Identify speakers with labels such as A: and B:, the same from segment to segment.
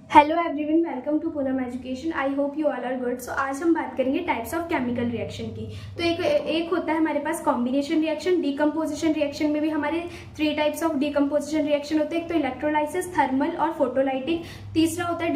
A: Hello everyone, welcome to Poonam education. I hope you all are good. So आज हम बात करेंगे टाइप्स ऑफ केमिकल रिएक्शन की। तो एक होता है हमारे पास कॉम्बिनेशन रिएक्शन। डीकम्पोजिशन रिएक्शन में भी हमारे 3 टाइप्स ऑफ डीकम्पोजिशन रिएक्शन होते हैं। एक तो इलेक्ट्रोलाइसिस, थर्मल और फोटोलाइटिक। तीसरा होता है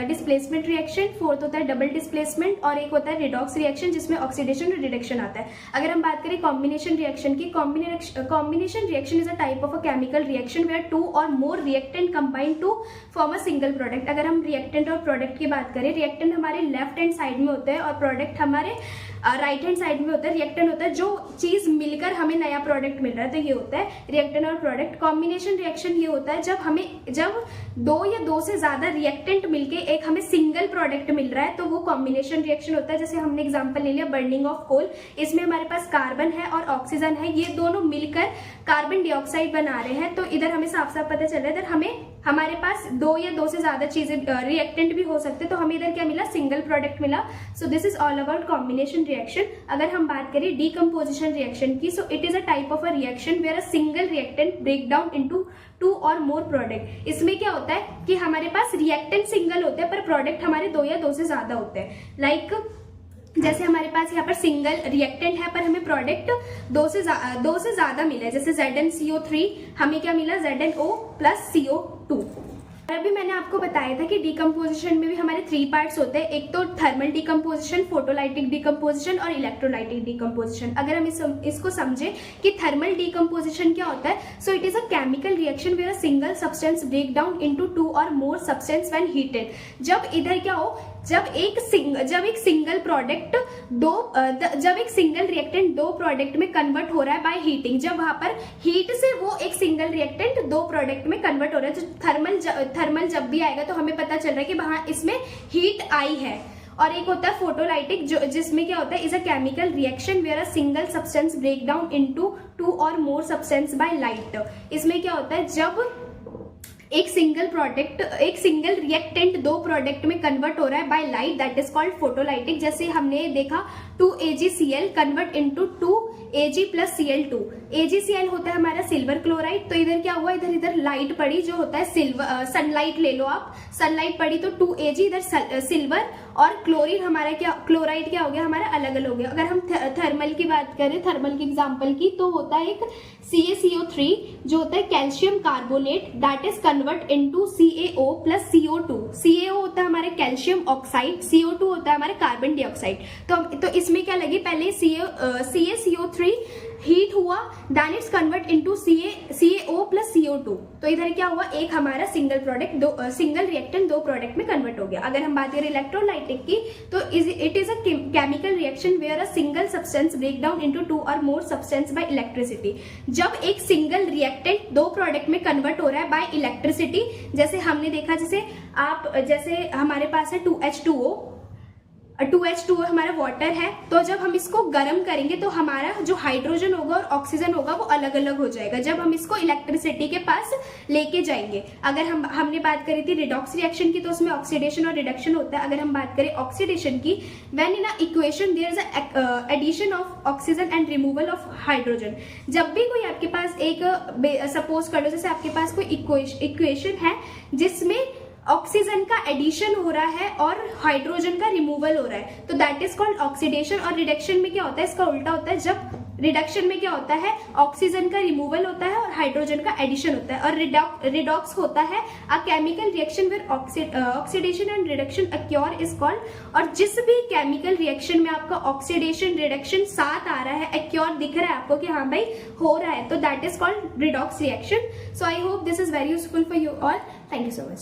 A: डिस्प्लेसमेंट रिएक्शन। फोर्थ होता है डबल डिस्प्लेसमेंट और एक होता है रिडॉक्स रिएक्शन जिसमें ऑक्सीडेशन और रिडक्शन आता है। अगर हम बात करें कॉम्बिनेशन रिएक्शन की, combination reaction is a type of a chemical reaction where 2 और more reactant combine to form a single product. अगर हम रिएक्टेंट और प्रोडक्ट की बात करें, रिएक्टेंट हमारे लेफ्ट हैंड साइड में होते हैं और प्रोडक्ट हमारे राइट हैंड साइड में होता है। रिएक्टेंट होता है जो चीज मिलकर हमें नया प्रोडक्ट मिल रहा है, तो ये होता है रिएक्टेंट और प्रोडक्ट। कॉम्बिनेशन रिएक्शन ये होता है जब 2 या 2 से ज्यादा रिएक्टेंट मिलके एक हमें सिंगल प्रोडक्ट मिल रहा है, तो वो कॉम्बिनेशन रिएक्शन होता है। जैसे हमने एग्जांपल ले लिया बर्निंग ऑफ कोल। इसमें हमारे पास कार्बन है और ऑक्सीजन है, ये दोनों मिलकर कार्बन डाइऑक्साइड बना रहे हैं। तो इधर हमें साफ साफ पता चल रहा है इधर हमारे पास 2 या 2 से ज्यादा चीजें रिएक्टेंट भी हो सकते हैं, तो हमें इधर क्या मिला, सिंगल प्रोडक्ट मिला। So this is all about combination reaction. अगर हम बात करें डीकम्पोजिशन रिएक्शन की, so it is a type of a reaction where a single reactant break down into 2 और मोर प्रोडक्ट। इसमें क्या होता है कि हमारे पास रिएक्टेंट सिंगल होते हैं पर प्रोडक्ट हमारे 2 या 2 से ज्यादा होते हैं। लाइक जैसे हमारे पास यहाँ पर सिंगल रिएक्टेंट है पर हमें प्रोडक्ट 2 से ज्यादा मिला है। जैसे ZnCO3 हमें क्या मिला, ZnO प्लस CO2। अभी मैंने आपको बताया था कि डीकम्पोजिशन में भी हमारे 3 पार्ट्स होते हैं। एक तो थर्मल डीकम्पोजिशन, फोटोलाइटिक डीकम्पोजिशन और इलेक्ट्रोलाइटिक डीकम्पोजिशन। अगर हम इसको समझे कि थर्मल डीकम्पोजिशन क्या होता है, so it is a chemical reaction where a single substance break down into 2 और मोर सब्सटेंस व्हेन हीटेड। जब इधर क्या हो, जब एक सिंगल रिएक्टेंट 2 प्रोडक्ट में कन्वर्ट हो रहा है बाय हीटिंग, जब वहां पर हीट से वो एक सिंगल रिएक्टेंट 2 प्रोडक्ट में कन्वर्ट हो रहा है, तो थर्मल जब भी आएगा तो हमें पता चल रहा है कि वहां इसमें हीट आई है। और एक होता है फोटोलाइटिक जिसमें क्या होता है, is a chemical reaction where a single substance break down into 2 और मोर सब्सटेंस बाय लाइट। इसमें क्या होता है, जब एक सिंगल रिएक्टेंट 2 प्रोडक्ट में कन्वर्ट हो रहा है by light, that is called photolytic. जैसे हमने देखा 2AgCl convert into 2Ag plus Cl2। AgCl होता है हमारा सिल्वर क्लोराइड। तो इधर क्या हुआ, इधर लाइट पड़ी जो होता है सनलाइट ले लो आप, सनलाइट पड़ी तो 2Ag, इधर सिल्वर और क्लोराइड क्या हो गया हमारा, अलग अलग हो गया। अगर हम थर्मल की बात करें, थर्मल की एग्जांपल की, तो होता है एक CaCO3 जो होता है calcium carbonate, that is convert into CaO plus CO2। CaO होता है हमारे कैल्शियम ऑक्साइड, CO2 होता है हमारे कार्बन डाइऑक्साइड। तो इसमें क्या लगी, पहले CaCO3 हीट हुआ, then it's convert into CaO plus CO2। तो इधर क्या हुआ, एक हमारा सिंगल रिएक्टेंट 2 प्रोडक्ट में कन्वर्ट हो गया। अगर हम बात करें इलेक्ट्रोलाइटिक की, तो it is a chemical reaction where a single substance break down into 2 और मोर सब्सटेंस बाय इलेक्ट्रिसिटी। जब एक सिंगल रिएक्टेंट 2 प्रोडक्ट में कन्वर्ट हो रहा है बाय इलेक्ट्रिसिटी, जैसे हमने देखा, जैसे हमारे पास है 2H2O हमारा वाटर है, तो जब हम इसको गर्म करेंगे तो हमारा जो हाइड्रोजन होगा और ऑक्सीजन होगा वो अलग अलग हो जाएगा जब हम इसको इलेक्ट्रिसिटी के पास लेके जाएंगे। अगर हमने बात करी थी रिडॉक्स रिएक्शन की, तो उसमें ऑक्सीडेशन और रिडक्शन होता है। अगर हम बात करें ऑक्सीडेशन की, when in a equation there is a addition of oxygen and removal of hydrogen. जब भी कोई आपके पास सपोज कर लो, जैसे आपके पास कोई इक्वेशन है जिसमें ऑक्सीजन का एडिशन हो रहा है और हाइड्रोजन का रिमूवल हो रहा है, तो दैट इज कॉल्ड ऑक्सीडेशन। और रिडक्शन में क्या होता है, इसका उल्टा होता है। जब रिडक्शन में क्या होता है, ऑक्सीजन का रिमूवल होता है और हाइड्रोजन का एडिशन होता है। और रिडॉक्स होता है a chemical reaction where oxidation and reduction occur is called. और जिस भी केमिकल रिएक्शन में आपका ऑक्सीडेशन रिडक्शन साथ आ रहा है, अक्योर दिख रहा है आपको कि हाँ भाई हो रहा है, तो that is called redox reaction. So I hope this is very useful for you all. Thank you so much.